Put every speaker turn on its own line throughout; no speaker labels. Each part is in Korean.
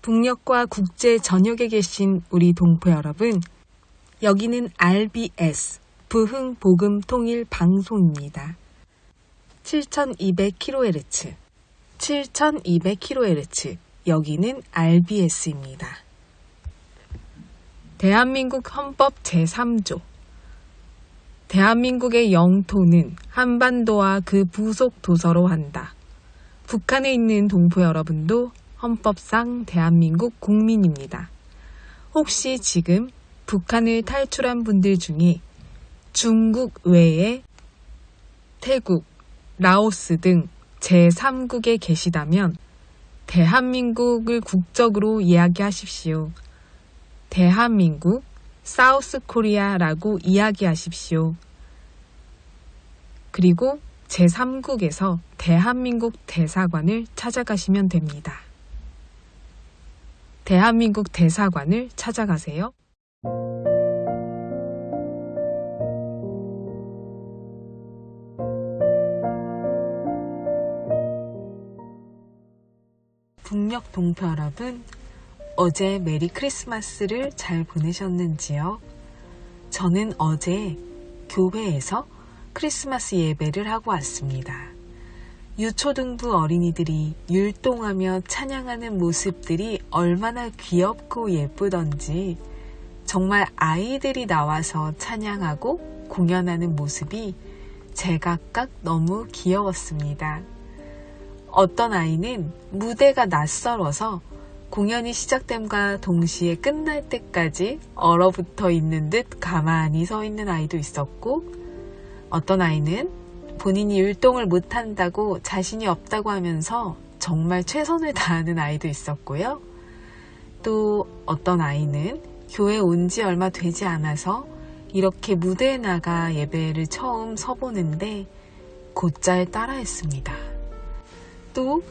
북녘과 국제 전역에 계신 우리 동포 여러분, 여기는 RBS 부흥복음통일방송입니다. 7200kHz, 7200kHz, 여기는 RBS입니다. 대한민국 헌법 제3조, 대한민국의 영토는 한반도와 그 부속 도서로 한다. 북한에 있는 동포 여러분도 헌법상 대한민국 국민입니다. 혹시 지금 북한을 탈출한 분들 중에 중국 외에 태국, 라오스 등 제3국에 계시다면 대한민국을 국적으로 이야기하십시오. 대한민국, 사우스 코리아라고 이야기하십시오. 그리고 제3국에서 대한민국 대사관을 찾아가시면 됩니다. 대한민국 대사관을 찾아가세요. 북녘 동포 여러분, 어제 메리 크리스마스를 잘 보내셨는지요? 저는 어제 교회에서 크리스마스 예배를 하고 왔습니다. 유초등부 어린이들이 율동하며 찬양하는 모습들이 얼마나 귀엽고 예쁘던지, 정말 아이들이 나와서 찬양하고 공연하는 모습이 제각각 너무 귀여웠습니다. 어떤 아이는 무대가 낯설어서 공연이 시작됨과 동시에 끝날 때까지 얼어붙어 있는 듯 가만히 서 있는 아이도 있었고, 어떤 아이는 본인이 율동을 못한다고 자신이 없다고 하면서 정말 최선을 다하는 아이도 있었고요. 또 어떤 아이는 교회 온 지 얼마 되지 않아서 이렇게 무대에 나가 예배를 처음 서보는데 곧잘 따라했습니다. 또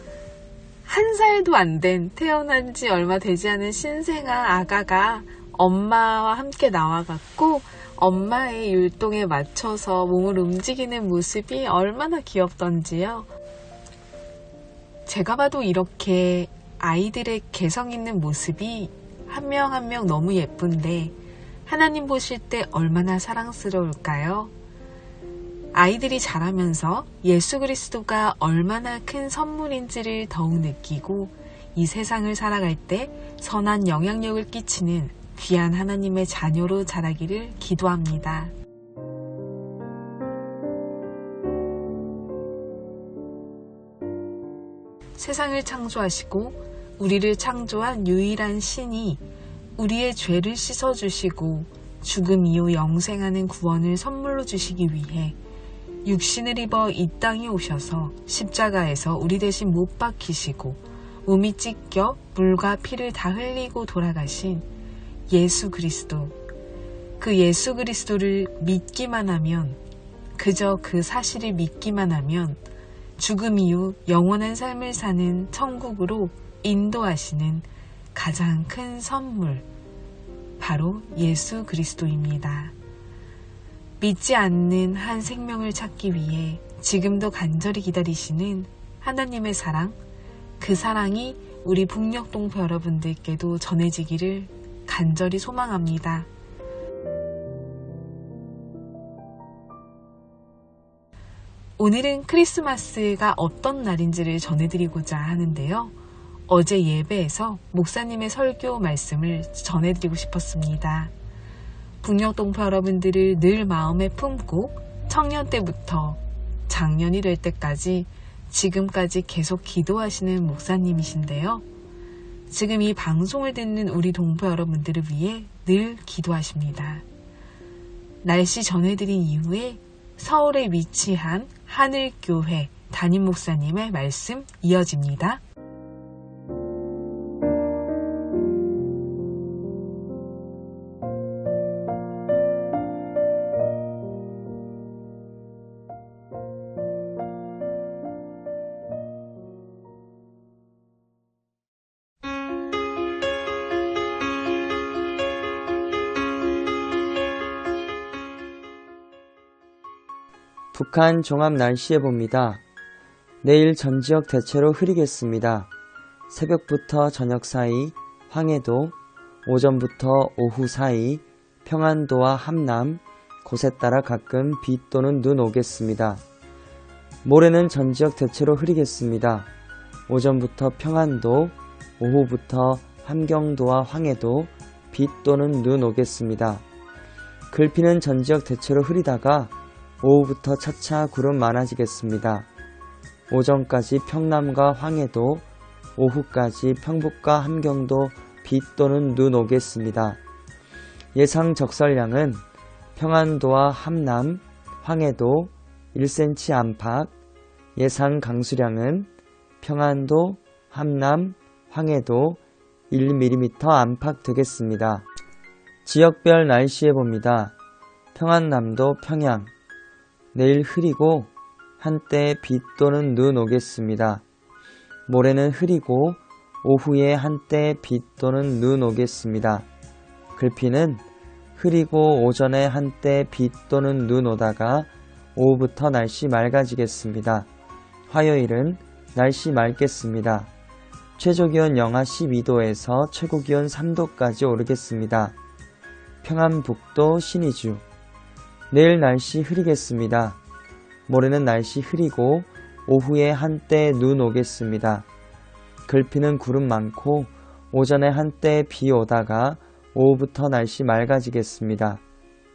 1살도 안 된, 태어난 지 얼마 되지 않은 신생아 아가가 엄마와 함께 나와갖고 엄마의 율동에 맞춰서 몸을 움직이는 모습이 얼마나 귀엽던지요. 제가 봐도 이렇게 아이들의 개성 있는 모습이 한 명 한 명 너무 예쁜데 하나님 보실 때 얼마나 사랑스러울까요? 아이들이 자라면서 예수 그리스도가 얼마나 큰 선물인지를 더욱 느끼고 이 세상을 살아갈 때 선한 영향력을 끼치는 귀한 하나님의 자녀로 자라기를 기도합니다. 세상을 창조하시고 우리를 창조한 유일한 신이 우리의 죄를 씻어주시고 죽음 이후 영생하는 구원을 선물로 주시기 위해 육신을 입어 이 땅에 오셔서 십자가에서 우리 대신 못 박히시고 몸이 찢겨 물과 피를 다 흘리고 돌아가신 예수 그리스도, 그 예수 그리스도를 믿기만 하면, 그저 그 사실을 믿기만 하면 죽음 이후 영원한 삶을 사는 천국으로 인도하시는 가장 큰 선물, 바로 예수 그리스도입니다. 믿지 않는 한 생명을 찾기 위해 지금도 간절히 기다리시는 하나님의 사랑, 그 사랑이 우리 북녘 동포 여러분들께도 전해지기를 간절히 소망합니다. 오늘은 크리스마스가 어떤 날인지를 전해드리고자 하는데요. 어제 예배에서 목사님의 설교 말씀을 전해드리고 싶었습니다. 북녘 동포 여러분들을 늘 마음에 품고 청년 때부터 장년이 될 때까지 지금까지 계속 기도하시는 목사님이신데요. 지금 이 방송을 듣는 우리 동포 여러분들을 위해 늘 기도하십니다. 날씨 전해드린 이후에 서울에 위치한 하늘교회 담임 목사님의 말씀 이어집니다.
북한 종합 날씨예보입니다. 내일 전 지역 대체로 흐리겠습니다. 새벽부터 저녁 사이 황해도, 오전부터 오후 사이 평안도와 함남, 곳에 따라 가끔 비 또는 눈 오겠습니다. 모레는 전 지역 대체로 흐리겠습니다. 오전부터 평안도, 오후부터 함경도와 황해도 비 또는 눈 오겠습니다. 글피는 전 지역 대체로 흐리다가 오후부터 차차 구름 많아지겠습니다. 오전까지 평남과 황해도, 오후까지 평북과 함경도 비 또는 눈 오겠습니다. 예상 적설량은 평안도와 함남, 황해도 1cm 안팎, 예상 강수량은 평안도, 함남, 황해도 1mm 안팎 되겠습니다. 지역별 날씨 예보입니다. 평안남도 평양, 내일 흐리고 한때 비 또는 눈 오겠습니다. 모레는 흐리고 오후에 한때 비 또는 눈 오겠습니다. 글피는 흐리고 오전에 한때 비 또는 눈 오다가 오후부터 날씨 맑아지겠습니다. 화요일은 날씨 맑겠습니다. 최저기온 영하 12도에서 최고기온 3도까지 오르겠습니다. 평안북도 신의주, 내일 날씨 흐리겠습니다. 모레는 날씨 흐리고 오후에 한때 눈 오겠습니다. 글피는 구름 많고 오전에 한때 비 오다가 오후부터 날씨 맑아지겠습니다.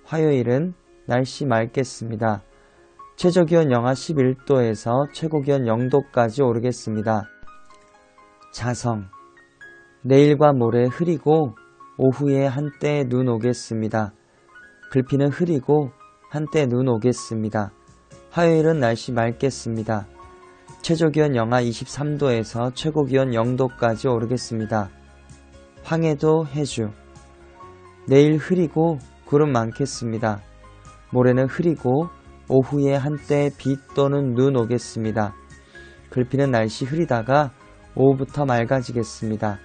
화요일은 날씨 맑겠습니다. 최저기온 영하 11도에서 최고기온 0도까지 오르겠습니다. 자성, 내일과 모레 흐리고 오후에 한때 눈 오겠습니다. 글피는 흐리고 한때 눈 오겠습니다. 화요일은 날씨 맑겠습니다. 최저기온 영하 23도에서 최고기온 0도까지 오르겠습니다. 황해도 해주, 내일 흐리고 구름 많겠습니다. 모레는 흐리고 오후에 한때 비 또는 눈 오겠습니다. 글피는 날씨 흐리다가 오후부터 맑아지겠습니다.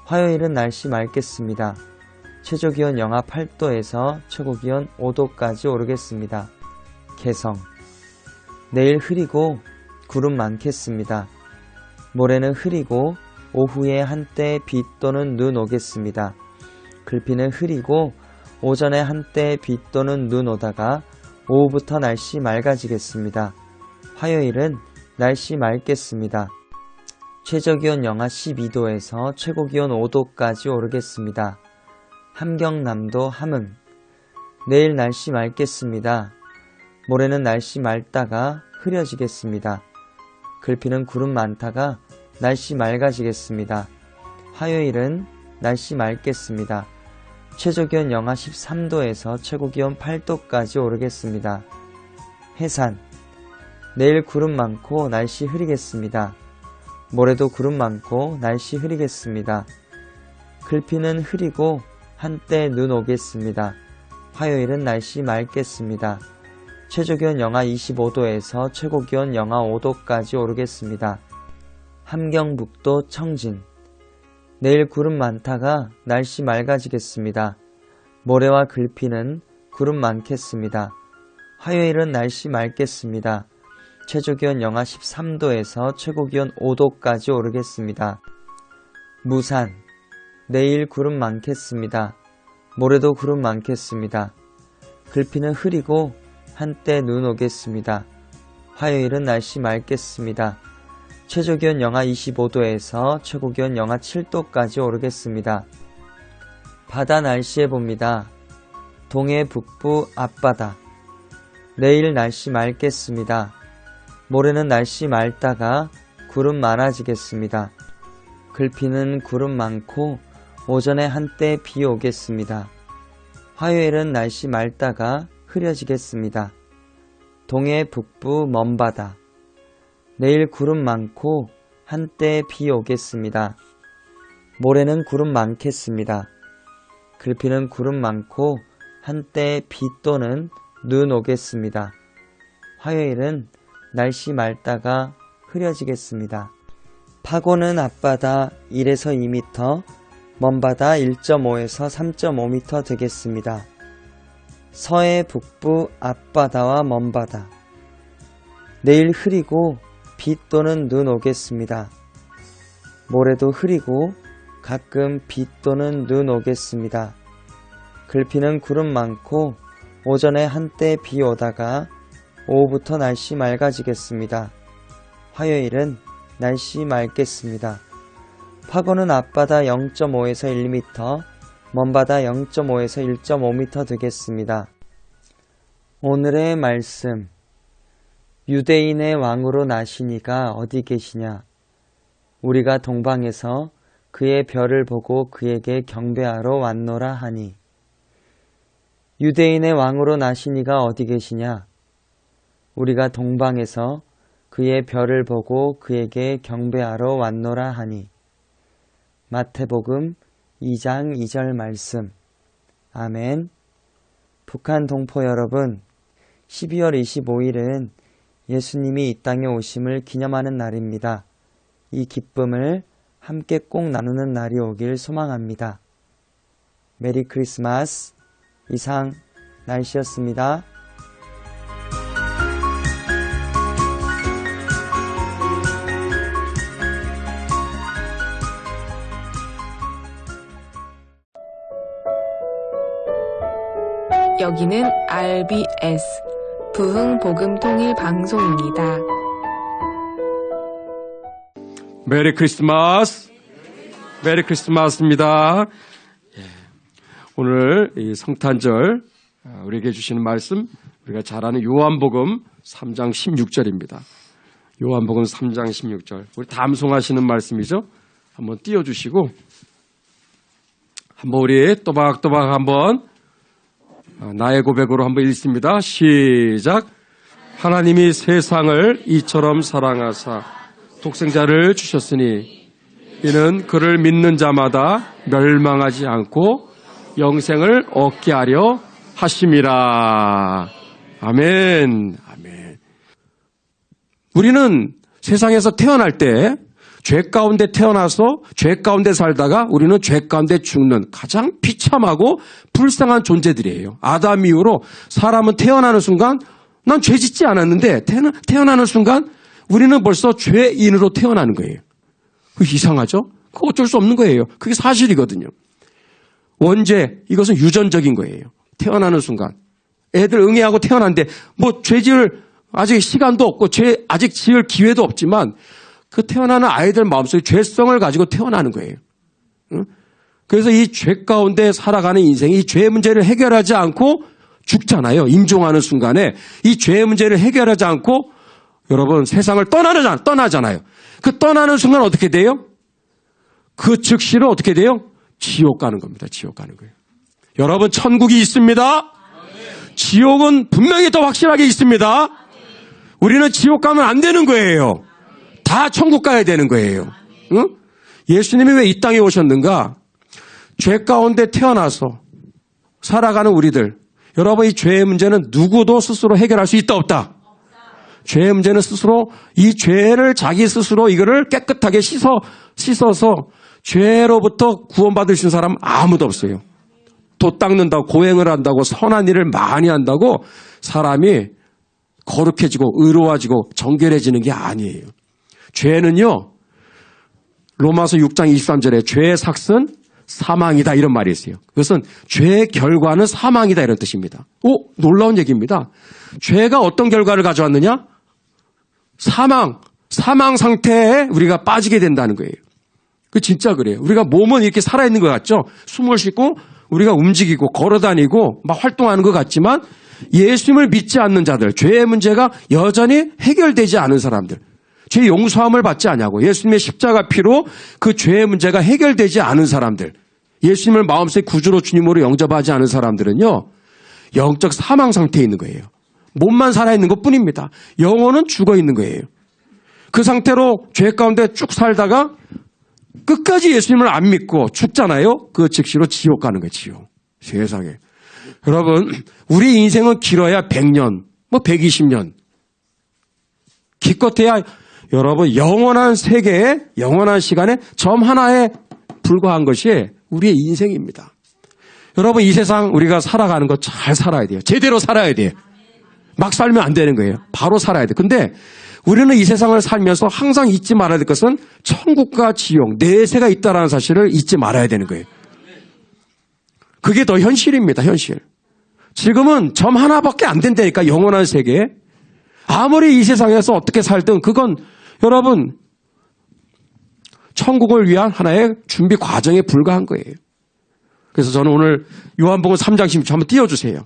화요일은 날씨 맑겠습니다. 최저기온 영하 8도에서 최고기온 5도까지 오르겠습니다. 개성, 내일 흐리고 구름 많겠습니다. 모레는 흐리고 오후에 한때 비 또는 눈 오겠습니다. 글피는 흐리고 오전에 한때 비 또는 눈 오다가 오후부터 날씨 맑아지겠습니다. 화요일은 날씨 맑겠습니다. 최저기온 영하 12도에서 최고기온 5도까지 오르겠습니다. 함경남도 함흥, 내일 날씨 맑겠습니다. 모레는 날씨 맑다가 흐려지겠습니다. 글피는 구름 많다가 날씨 맑아지겠습니다. 화요일은 날씨 맑겠습니다. 최저기온 영하 13도에서 최고기온 8도까지 오르겠습니다. 해산, 내일 구름 많고 날씨 흐리겠습니다. 모레도 구름 많고 날씨 흐리겠습니다. 글피는 흐리고 한때 눈 오겠습니다. 화요일은 날씨 맑겠습니다. 최저기온 영하 25도에서 최고기온 영하 5도까지 오르겠습니다. 함경북도 청진, 내일 구름 많다가 날씨 맑아지겠습니다. 모레와 글피는 구름 많겠습니다. 화요일은 날씨 맑겠습니다. 최저기온 영하 13도에서 최고기온 5도까지 오르겠습니다. 무산, 내일 구름 많겠습니다. 모레도 구름 많겠습니다. 글피는 흐리고 한때 눈 오겠습니다. 화요일은 날씨 맑겠습니다. 최저기온 영하 25도에서 최고기온 영하 7도까지 오르겠습니다. 바다 날씨 예보입니다. 동해 북부 앞바다, 내일 날씨 맑겠습니다. 모레는 날씨 맑다가 구름 많아지겠습니다. 글피는 구름 많고 오전에 한때 비 오겠습니다. 화요일은 날씨 맑다가 흐려지겠습니다. 동해 북부 먼바다, 내일 구름 많고 한때 비 오겠습니다. 모레는 구름 많겠습니다. 글피는 구름 많고 한때 비 또는 눈 오겠습니다. 화요일은 날씨 맑다가 흐려지겠습니다. 파고는 앞바다 1에서 2m, 먼바다 1.5에서 3.5m 되겠습니다. 서해 북부 앞바다와 먼바다, 내일 흐리고 비 또는 눈 오겠습니다. 모레도 흐리고 가끔 비 또는 눈 오겠습니다. 글피는 구름 많고 오전에 한때 비 오다가 오후부터 날씨 맑아지겠습니다. 화요일은 날씨 맑겠습니다. 파고는 앞바다 0.5에서 1m, 먼바다 0.5에서 1.5m 되겠습니다. 오늘의 말씀. 유대인의 왕으로 나시니가 어디 계시냐? 우리가 동방에서 그의 별을 보고 그에게 경배하러 왔노라 하니. 유대인의 왕으로 나시니가 어디 계시냐? 우리가 동방에서 그의 별을 보고 그에게 경배하러 왔노라 하니. 마태복음 2장 2절 말씀. 아멘. 북한 동포 여러분, 12월 25일은 예수님이 이 땅에 오심을 기념하는 날입니다. 이 기쁨을 함께 꼭 나누는 날이 오길 소망합니다. 메리 크리스마스. 이상 날씨였습니다.
여기는 RBS 부흥복음통일방송입니다.
메리 크리스마스. 메리 크리스마스입니다. 오늘 이 성탄절 우리에게 주시는 말씀, 우리가 잘 아는 요한복음 3장 16절입니다. 요한복음 3장 16절. 우리 담송하시는 말씀이죠. 한번 띄워주시고 한번 우리 또박또박 한번 나의 고백으로 한번 읽습니다. 시작. 하나님이 세상을 이처럼 사랑하사 독생자를 주셨으니 이는 그를 믿는 자마다 멸망하지 않고 영생을 얻게 하려 하심이라. 아멘. 아멘. 우리는 세상에서 태어날 때 죄 가운데 태어나서 죄 가운데 살다가 우리는 죄 가운데 죽는 가장 비참하고 불쌍한 존재들이에요. 아담 이후로 사람은 태어나는 순간 난 죄 짓지 않았는데 태어나는 순간 우리는 벌써 죄인으로 태어나는 거예요. 그게 이상하죠? 그거 어쩔 수 없는 거예요. 그게 사실이거든요. 원죄, 이것은 유전적인 거예요. 태어나는 순간. 애들 응애하고 태어났는데 뭐 죄 지을 아직 시간도 없고 죄 아직 지을 기회도 없지만 그 태어나는 아이들 마음속에 죄성을 가지고 태어나는 거예요. 응? 그래서 이 죄 가운데 살아가는 인생이 이 죄 문제를 해결하지 않고 죽잖아요. 임종하는 순간에 이 죄 문제를 해결하지 않고 여러분 세상을 떠나잖아요. 그 떠나는 순간 어떻게 돼요? 그 즉시로 어떻게 돼요? 지옥 가는 겁니다. 지옥 가는 거예요. 여러분 천국이 있습니다. 지옥은 분명히 더 확실하게 있습니다. 우리는 지옥 가면 안 되는 거예요. 다 천국 가야 되는 거예요. 응? 예수님이 왜 이 땅에 오셨는가? 죄 가운데 태어나서 살아가는 우리들. 여러분 이 죄의 문제는 누구도 스스로 해결할 수 있다 없다? 죄의 문제는 스스로 이 죄를 자기 스스로 이거를 깨끗하게 씻어서 죄로부터 구원받을 수 있는 사람은 아무도 없어요. 돛 닦는다고 고행을 한다고 선한 일을 많이 한다고 사람이 거룩해지고 의로워지고 정결해지는 게 아니에요. 죄는요. 로마서 6장 23절에 죄의 삭은 사망이다 이런 말이 있어요. 그것은 죄의 결과는 사망이다 이런 뜻입니다. 놀라운 얘기입니다. 죄가 어떤 결과를 가져왔느냐? 사망 상태에 우리가 빠지게 된다는 거예요. 그 진짜 그래요. 우리가 몸은 이렇게 살아있는 것 같죠? 숨을 쉬고 우리가 움직이고 걸어다니고 막 활동하는 것 같지만 예수님을 믿지 않는 자들, 죄의 문제가 여전히 해결되지 않은 사람들, 죄 용서함을 받지 않냐고 예수님의 십자가 피로 그 죄의 문제가 해결되지 않은 사람들, 예수님을 마음속에 구주로 주님으로 영접하지 않은 사람들은요. 영적 사망 상태에 있는 거예요. 몸만 살아있는 것뿐입니다. 영혼은 죽어있는 거예요. 그 상태로 죄 가운데 쭉 살다가 끝까지 예수님을 안 믿고 죽잖아요. 그 즉시로 지옥 가는 거예요. 지옥. 세상에. 여러분 우리 인생은 길어야 100년, 120년. 기껏해야 여러분 영원한 세계에 영원한 시간에 점 하나에 불과한 것이 우리의 인생입니다. 여러분 이 세상 우리가 살아가는 거 잘 살아야 돼요. 제대로 살아야 돼요. 막 살면 안 되는 거예요. 바로 살아야 돼요. 근데 우리는 이 세상을 살면서 항상 잊지 말아야 될 것은 천국과 지옥, 내세가 있다는 사실을 잊지 말아야 되는 거예요. 그게 더 현실입니다. 현실. 지금은 점 하나밖에 안 된다니까, 영원한 세계. 아무리 이 세상에서 어떻게 살든 그건 여러분 천국을 위한 하나의 준비 과정에 불과한 거예요. 그래서 저는 오늘 요한복음 3장 16절 한번 띄워주세요.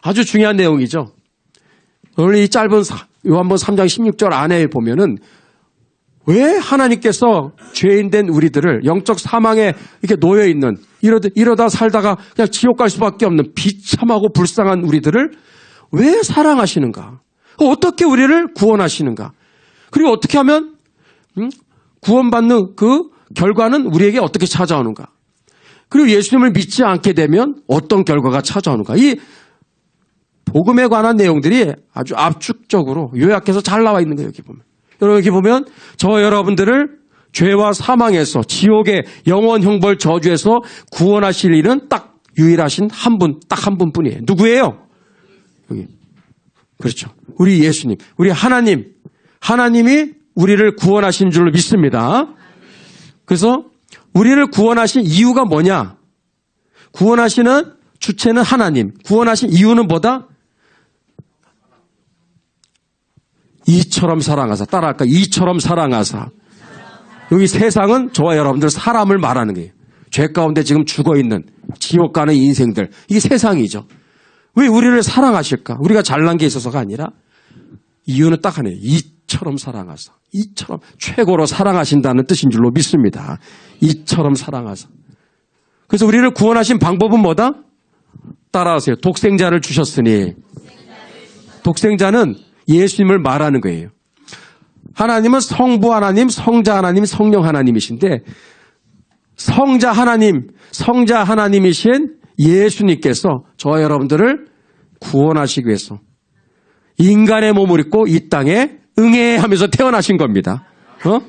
아주 중요한 내용이죠. 오늘 이 짧은 요한복음 3장 16절 안에 보면은 왜 하나님께서 죄인된 우리들을 영적 사망에 이렇게 놓여 있는 이러다 살다가 그냥 지옥 갈 수밖에 없는 비참하고 불쌍한 우리들을 왜 사랑하시는가? 어떻게 우리를 구원하시는가? 그리고 어떻게 하면 구원받는 그 결과는 우리에게 어떻게 찾아오는가? 그리고 예수님을 믿지 않게 되면 어떤 결과가 찾아오는가? 이 복음에 관한 내용들이 아주 압축적으로 요약해서 잘 나와 있는 거예요. 여기 보면. 여러분 여기 보면 저 여러분들을 죄와 사망에서 지옥의 영원 형벌 저주에서 구원하실 일은 딱 유일하신 한 분, 딱 한 분뿐이에요. 누구예요? 여기. 그렇죠. 우리 예수님, 우리 하나님이 우리를 구원하신 줄로 믿습니다. 그래서 우리를 구원하신 이유가 뭐냐? 구원하시는 주체는 하나님, 구원하신 이유는 뭐다? 이처럼 사랑하사. 따라할까? 이처럼 사랑하사. 여기 세상은 저와 여러분들 사람을 말하는 거예요. 죄 가운데 지금 죽어있는 지옥 가는 인생들. 이게 세상이죠. 왜 우리를 사랑하실까? 우리가 잘난 게 있어서가 아니라 이유는 딱 하나예요. 이처럼 사랑하사. 이처럼 최고로 사랑하신다는 뜻인 줄로 믿습니다. 이처럼 사랑하사. 그래서 우리를 구원하신 방법은 뭐다? 따라하세요. 독생자를 주셨으니. 독생자는 예수님을 말하는 거예요. 하나님은 성부 하나님, 성자 하나님, 성령 하나님이신데 성자 하나님이신 예수님께서 저와 여러분들을 구원하시기 위해서 인간의 몸을 입고 이 땅에 응애하면서 태어나신 겁니다.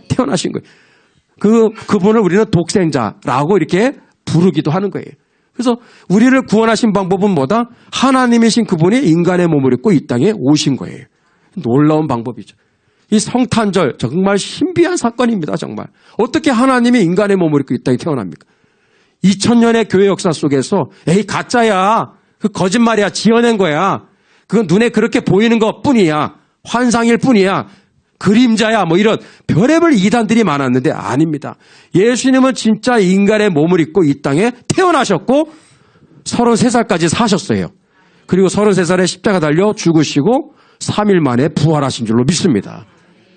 태어나신 거예요. 그분을 우리는 독생자라고 이렇게 부르기도 하는 거예요. 그래서 우리를 구원하신 방법은 뭐다? 하나님이신 그분이 인간의 몸을 입고 이 땅에 오신 거예요. 놀라운 방법이죠. 이 성탄절 정말 신비한 사건입니다. 정말. 어떻게 하나님이 인간의 몸을 입고 이 땅에 태어납니까? 2000년의 교회 역사 속에서 에이 가짜야. 그 거짓말이야. 지어낸 거야. 그건 눈에 그렇게 보이는 것뿐이야. 환상일 뿐이야. 그림자야. 뭐 이런 별의별 이단들이 많았는데 아닙니다. 예수님은 진짜 인간의 몸을 입고 이 땅에 태어나셨고 33살까지 사셨어요. 그리고 33살에 십자가 달려 죽으시고 3일 만에 부활하신 줄로 믿습니다.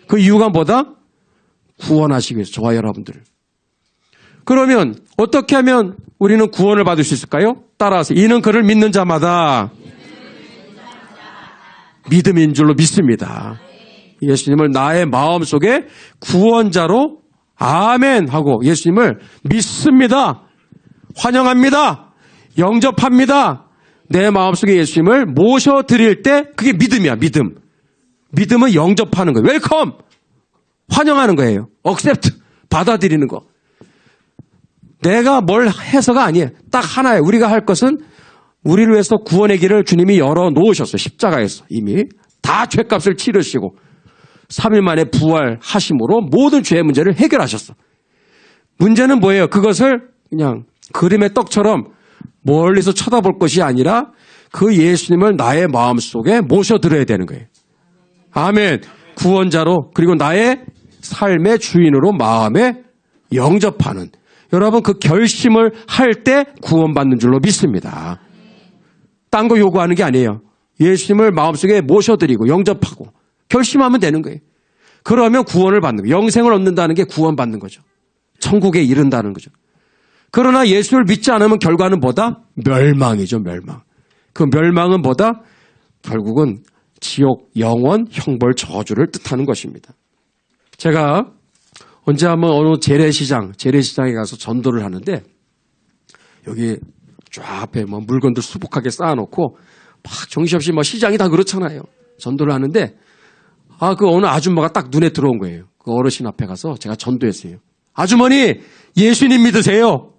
그 이유가 뭐다? 구원하시기 위해서 저와 여러분들을. 그러면 어떻게 하면 우리는 구원을 받을 수 있을까요? 따라하세요. 이는 그를 믿는 자마다 믿음인 줄로 믿습니다. 예수님을 나의 마음속에 구원자로 아멘 하고 예수님을 믿습니다. 환영합니다. 영접합니다. 내 마음속에 예수님을 모셔드릴 때 그게 믿음이야. 믿음은 영접하는 거예요. 웰컴! 환영하는 거예요. 억셉트! 받아들이는 거. 내가 뭘 해서가 아니에요. 딱 하나예요. 우리가 할 것은 우리를 위해서 구원의 길을 주님이 열어놓으셨어요. 십자가에서 이미 다 죄값을 치르시고 3일 만에 부활하심으로 모든 죄의 문제를 해결하셨어. 문제는 뭐예요? 그것을 그냥 그림의 떡처럼 멀리서 쳐다볼 것이 아니라 그 예수님을 나의 마음속에 모셔들어야 되는 거예요. 아멘. 구원자로 그리고 나의 삶의 주인으로 마음에 영접하는 여러분 그 결심을 할 때 구원받는 줄로 믿습니다. 딴 거 요구하는 게 아니에요. 예수님을 마음속에 모셔드리고 영접하고 결심하면 되는 거예요. 그러면 구원을 받는 거예요. 영생을 얻는다는 게 구원받는 거죠. 천국에 이른다는 거죠. 그러나 예수를 믿지 않으면 결과는 뭐다? 멸망이죠. 멸망. 그 멸망은 뭐다? 결국은 지옥, 영원, 형벌, 저주를 뜻하는 것입니다. 제가 언제 한번 어느 재래시장에 가서 전도를 하는데 여기 쫙 앞에 뭐 물건들 수북하게 쌓아놓고 막 정신없이 뭐 시장이 다 그렇잖아요. 전도를 하는데 그 어느 아줌마가 딱 눈에 들어온 거예요. 그 어르신 앞에 가서 제가 전도했어요. 아주머니 예수님 믿으세요.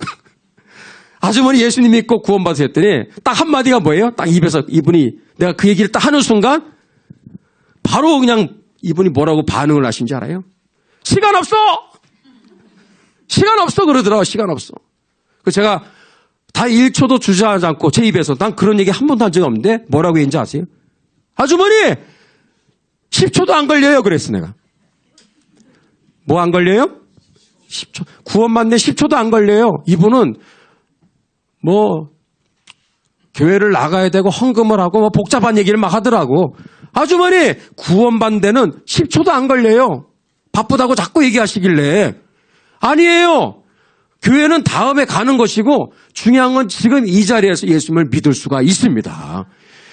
아주머니 예수님 믿고 구원받으세요 했더니 딱 한마디가 뭐예요? 딱 입에서 이분이 내가 그 얘기를 딱 하는 순간 바로 그냥 이분이 뭐라고 반응을 하신지 알아요? 시간 없어! 시간 없어! 그러더라고요. 시간 없어. 그 제가 다 1초도 주저하지 않고 제 입에서 난 그런 얘기 한 번도 한 적이 없는데 뭐라고 했는지 아세요? 아주머니! 10초도 안 걸려요. 그랬어 내가. 뭐 안 걸려요? 10초. 구원받는데 10초도 안 걸려요. 이분은 뭐 교회를 나가야 되고 헌금을 하고 뭐 복잡한 얘기를 막 하더라고. 아주머니 구원받는 데는 10초도 안 걸려요. 바쁘다고 자꾸 얘기하시길래. 아니에요. 교회는 다음에 가는 것이고 중요한 건 지금 이 자리에서 예수님을 믿을 수가 있습니다.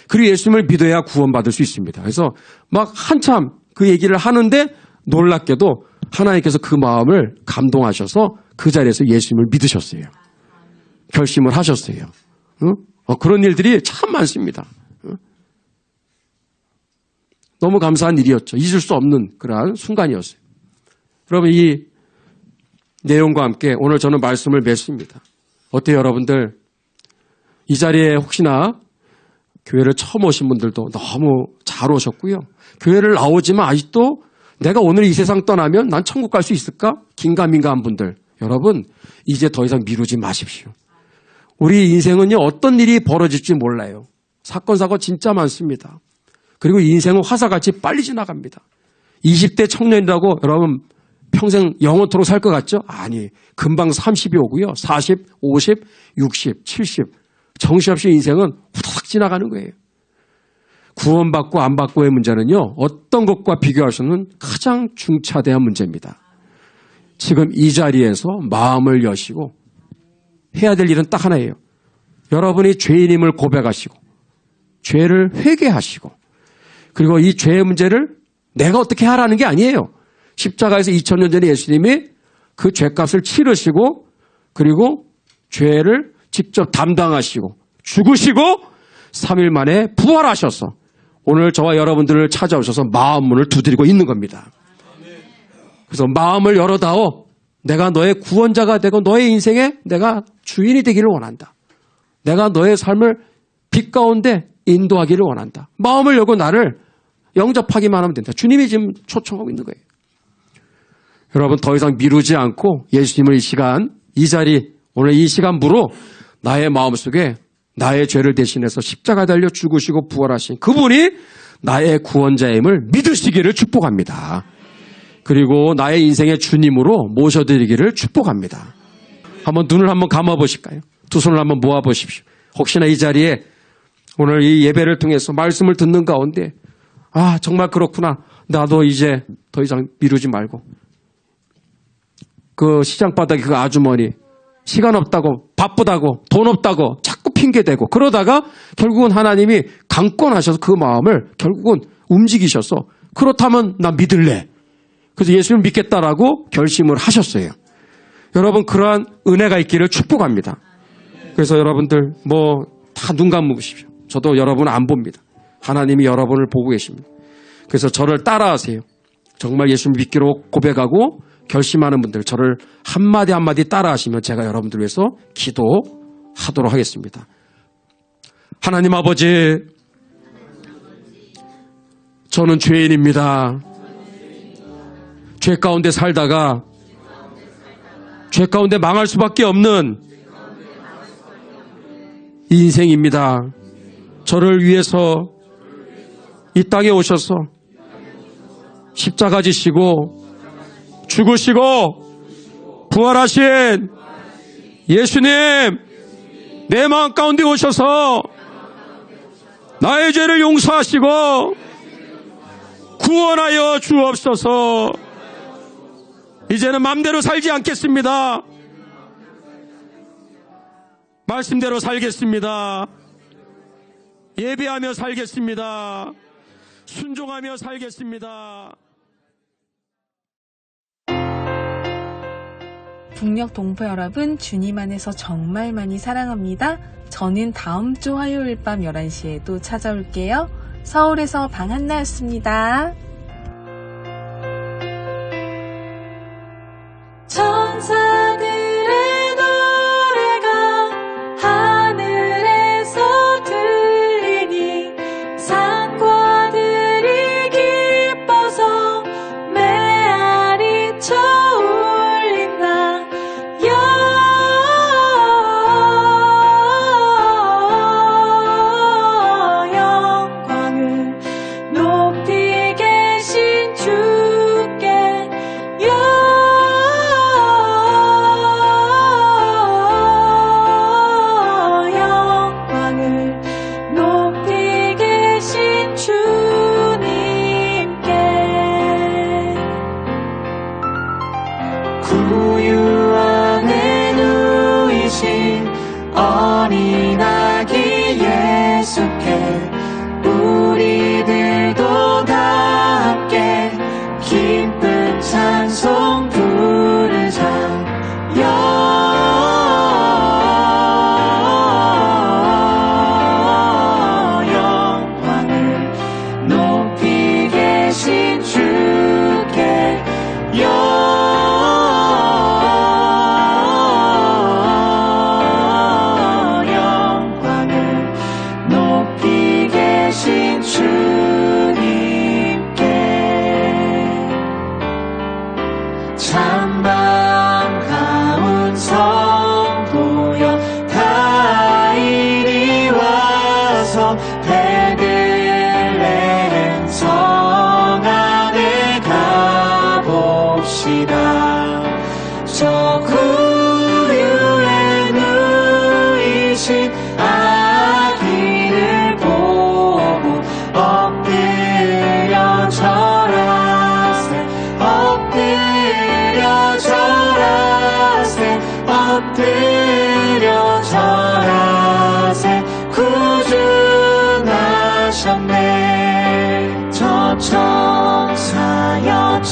그리고 예수님을 믿어야 구원받을 수 있습니다. 그래서 막 한참 그 얘기를 하는데 놀랍게도 하나님께서 그 마음을 감동하셔서 그 자리에서 예수님을 믿으셨어요. 결심을 하셨어요. 그런 일들이 참 많습니다. 너무 감사한 일이었죠. 잊을 수 없는 그러한 순간이었어요. 여러분 이 내용과 함께 오늘 저는 말씀을 맺습니다. 어때요 여러분들? 이 자리에 혹시나 교회를 처음 오신 분들도 너무 잘 오셨고요. 교회를 나오지만 아직도 내가 오늘 이 세상 떠나면 난 천국 갈 수 있을까? 긴가민가한 분들. 여러분 이제 더 이상 미루지 마십시오. 우리 인생은요 어떤 일이 벌어질지 몰라요. 사건 사고 진짜 많습니다. 그리고 인생은 화사같이 빨리 지나갑니다. 20대 청년이라고 여러분 평생 영원토록 살 것 같죠? 아니 금방 30이 오고요. 40, 50, 60, 70 정신없이 인생은 후다닥 지나가는 거예요. 구원받고 안 받고의 문제는요. 어떤 것과 비교할 수 없는 가장 중차대한 문제입니다. 지금 이 자리에서 마음을 여시고 해야 될 일은 딱 하나예요. 여러분이 죄인임을 고백하시고 죄를 회개하시고 그리고 이 죄의 문제를 내가 어떻게 하라는 게 아니에요. 십자가에서 2000년 전에 예수님이 그 죄값을 치르시고 그리고 죄를 직접 담당하시고 죽으시고 3일 만에 부활하셔서 오늘 저와 여러분들을 찾아오셔서 마음 문을 두드리고 있는 겁니다. 그래서 마음을 열어다오. 내가 너의 구원자가 되고 너의 인생에 내가 주인이 되기를 원한다. 내가 너의 삶을 빛 가운데 인도하기를 원한다. 마음을 열고 나를 영접하기만 하면 된다. 주님이 지금 초청하고 있는 거예요. 여러분 더 이상 미루지 않고 예수님을 이 시간 이 자리 오늘 이 시간부로 나의 마음속에 나의 죄를 대신해서 십자가 달려 죽으시고 부활하신 그분이 나의 구원자임을 믿으시기를 축복합니다. 그리고 나의 인생의 주님으로 모셔드리기를 축복합니다. 한번 눈을 한번 감아보실까요? 두 손을 한번 모아보십시오. 혹시나 이 자리에 오늘 이 예배를 통해서 말씀을 듣는 가운데 아 정말 그렇구나. 나도 이제 더 이상 미루지 말고 그 시장바닥에 그 아주머니 시간 없다고 바쁘다고 돈 없다고 자꾸 핑계대고 그러다가 결국은 하나님이 강권하셔서 그 마음을 결국은 움직이셔서 그렇다면 나 믿을래. 그래서 예수님을 믿겠다라고 결심을 하셨어요. 여러분 그러한 은혜가 있기를 축복합니다. 그래서 여러분들 뭐 다 눈 감으십시오. 저도 여러분 안 봅니다. 하나님이 여러분을 보고 계십니다. 그래서 저를 따라하세요. 정말 예수님을 믿기로 고백하고 결심하는 분들 저를 한마디 한마디 따라하시면 제가 여러분들 위해서 기도하도록 하겠습니다. 하나님 아버지, 저는 죄인입니다. 죄 가운데 살다가 죄 가운데 망할 수밖에 없는 인생입니다. 저를 위해서 이 땅에 오셔서 십자가 지시고 죽으시고 부활하신 예수님 내 마음 가운데 오셔서 나의 죄를 용서하시고 구원하여 주옵소서. 이제는 마음대로 살지 않겠습니다. 말씀대로 살겠습니다. 예배하며 살겠습니다. 순종하며 살겠습니다.
북녘 동포 여러분, 주님 안에서 정말 많이 사랑합니다. 저는 다음 주 화요일 밤 11시에 또 찾아올게요. 서울에서 방한나였습니다.
천사들의 노래가 하늘에서 들리니 산과들이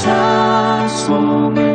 찬송을